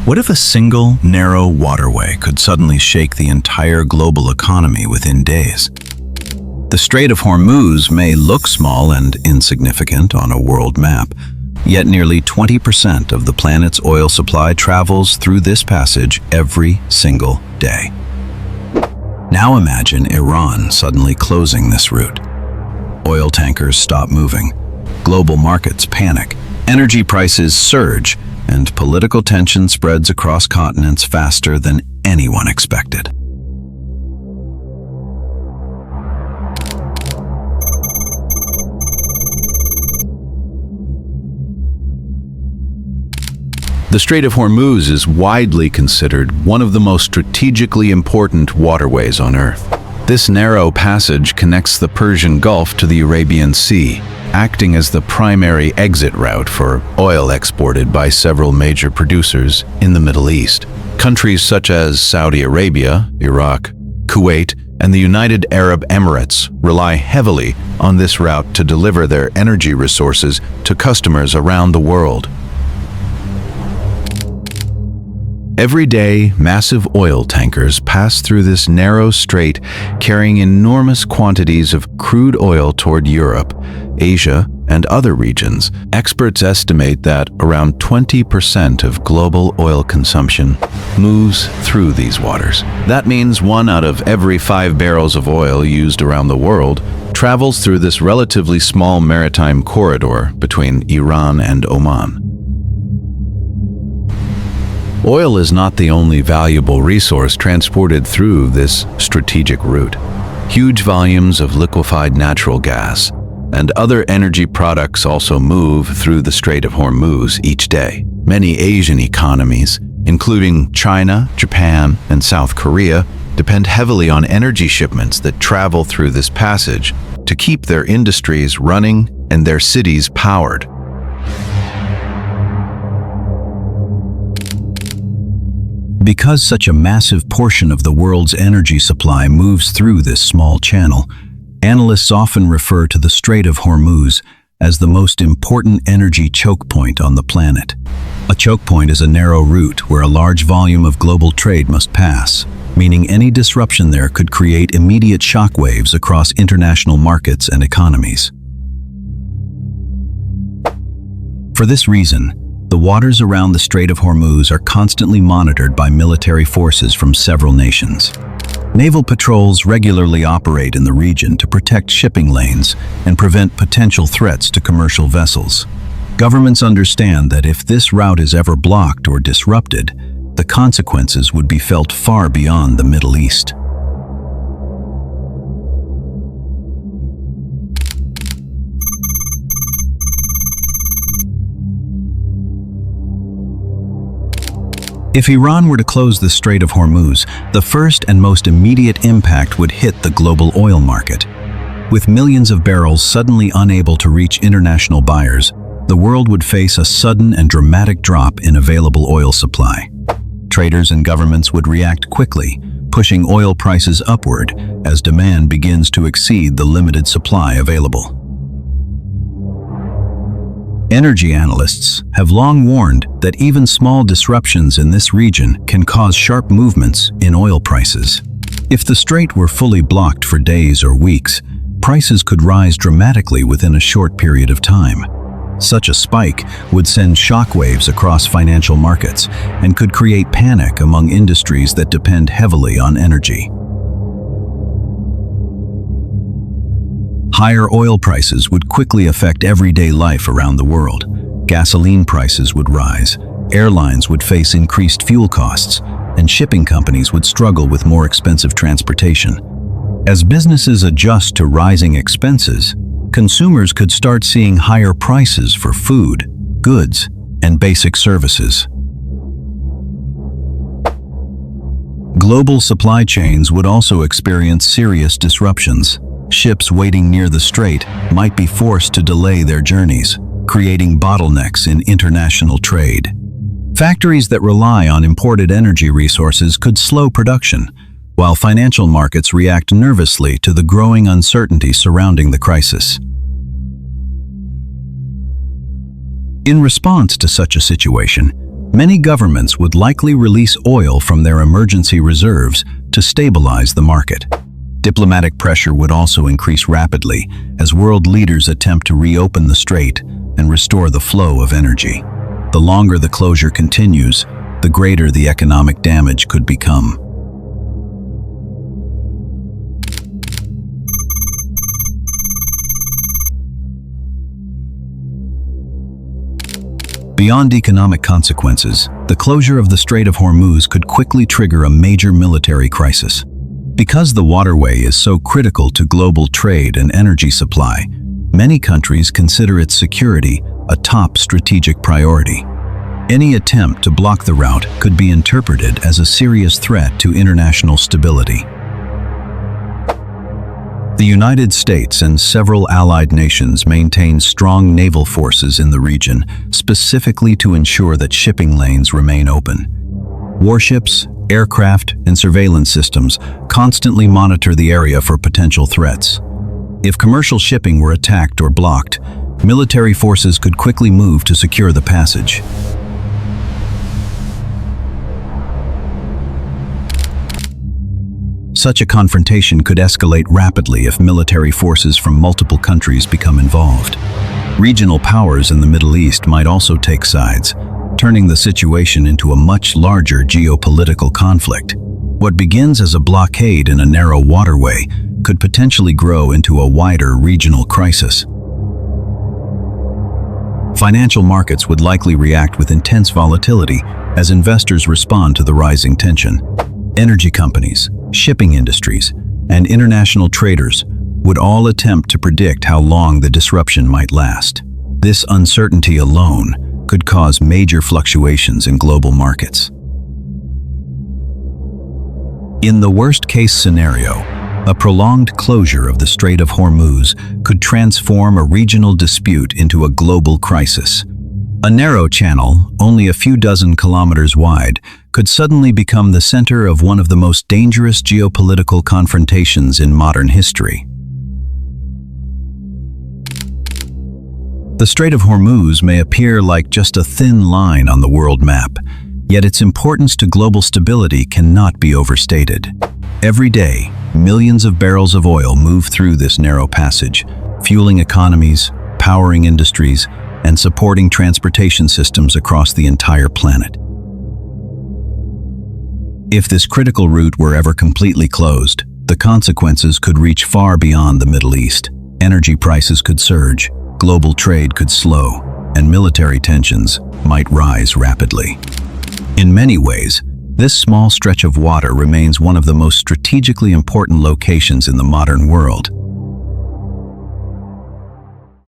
What if a single, narrow waterway could suddenly shake the entire global economy within days? The Strait of Hormuz may look small and insignificant on a world map, yet nearly 20% of the planet's oil supply travels through this passage every single day. Now imagine Iran suddenly closing this route. Oil tankers stop moving, global markets panic, energy prices surge, and political tension spreads across continents faster than anyone expected. The Strait of Hormuz is widely considered one of the most strategically important waterways on Earth. This narrow passage connects the Persian Gulf to the Arabian Sea, acting as the primary exit route for oil exported by several major producers in the Middle East. Countries such as Saudi Arabia, Iraq, Kuwait, and the United Arab Emirates rely heavily on this route to deliver their energy resources to customers around the world. Every day, massive oil tankers pass through this narrow strait carrying enormous quantities of crude oil toward Europe, Asia, and other regions. Experts estimate that around 20% of global oil consumption moves through these waters. That means 1 out of every 5 barrels of oil used around the world travels through this relatively small maritime corridor between Iran and Oman. Oil is not the only valuable resource transported through this strategic route. Huge volumes of liquefied natural gas and other energy products also move through the Strait of Hormuz each day. Many Asian economies, including China, Japan, and South Korea, depend heavily on energy shipments that travel through this passage to keep their industries running and their cities powered. Because such a massive portion of the world's energy supply moves through this small channel, analysts often refer to the Strait of Hormuz as the most important energy choke point on the planet. A choke point is a narrow route where a large volume of global trade must pass, meaning any disruption there could create immediate shockwaves across international markets and economies. For this reason, the waters around the Strait of Hormuz are constantly monitored by military forces from several nations. Naval patrols regularly operate in the region to protect shipping lanes and prevent potential threats to commercial vessels. Governments understand that if this route is ever blocked or disrupted, the consequences would be felt far beyond the Middle East. If Iran were to close the Strait of Hormuz, the first and most immediate impact would hit the global oil market. With millions of barrels suddenly unable to reach international buyers, the world would face a sudden and dramatic drop in available oil supply. Traders and governments would react quickly, pushing oil prices upward as demand begins to exceed the limited supply available. Energy analysts have long warned that even small disruptions in this region can cause sharp movements in oil prices. If the strait were fully blocked for days or weeks, prices could rise dramatically within a short period of time. Such a spike would send shockwaves across financial markets and could create panic among industries that depend heavily on energy. Higher oil prices would quickly affect everyday life around the world. Gasoline prices would rise, airlines would face increased fuel costs, and shipping companies would struggle with more expensive transportation. As businesses adjust to rising expenses, consumers could start seeing higher prices for food, goods, and basic services. Global supply chains would also experience serious disruptions. Ships waiting near the strait might be forced to delay their journeys, creating bottlenecks in international trade. Factories that rely on imported energy resources could slow production, while financial markets react nervously to the growing uncertainty surrounding the crisis. In response to such a situation, Many governments would likely release oil from their emergency reserves to stabilize the market. Diplomatic pressure would also increase rapidly as world leaders attempt to reopen the strait and restore the flow of energy. The longer the closure continues, the greater the economic damage could become. Beyond economic consequences, the closure of the Strait of Hormuz could quickly trigger a major military crisis. Because the waterway is so critical to global trade and energy supply, many countries consider its security a top strategic priority. Any attempt to block the route could be interpreted as a serious threat to international stability. The United States and several allied nations maintain strong naval forces in the region, specifically to ensure that shipping lanes remain open. Warships, aircraft, and surveillance systems constantly monitor the area for potential threats. If commercial shipping were attacked or blocked, military forces could quickly move to secure the passage. Such a confrontation could escalate rapidly if military forces from multiple countries become involved. Regional powers in the Middle East might also take sides, turning the situation into a much larger geopolitical conflict. What begins as a blockade in a narrow waterway could potentially grow into a wider regional crisis. Financial markets would likely react with intense volatility as investors respond to the rising tension. Energy companies, shipping industries, and international traders would all attempt to predict how long the disruption might last. This uncertainty alone could cause major fluctuations in global markets. In the worst-case scenario, a prolonged closure of the Strait of Hormuz could transform a regional dispute into a global crisis. A narrow channel, only a few dozen kilometers wide, could suddenly become the center of one of the most dangerous geopolitical confrontations in modern history. The Strait of Hormuz may appear like just a thin line on the world map, yet its importance to global stability cannot be overstated. Every day, millions of barrels of oil move through this narrow passage, fueling economies, powering industries, and supporting transportation systems across the entire planet. If this critical route were ever completely closed, the consequences could reach far beyond the Middle East. Energy prices could surge, global trade could slow, and military tensions might rise rapidly. In many ways, this small stretch of water remains one of the most strategically important locations in the modern world.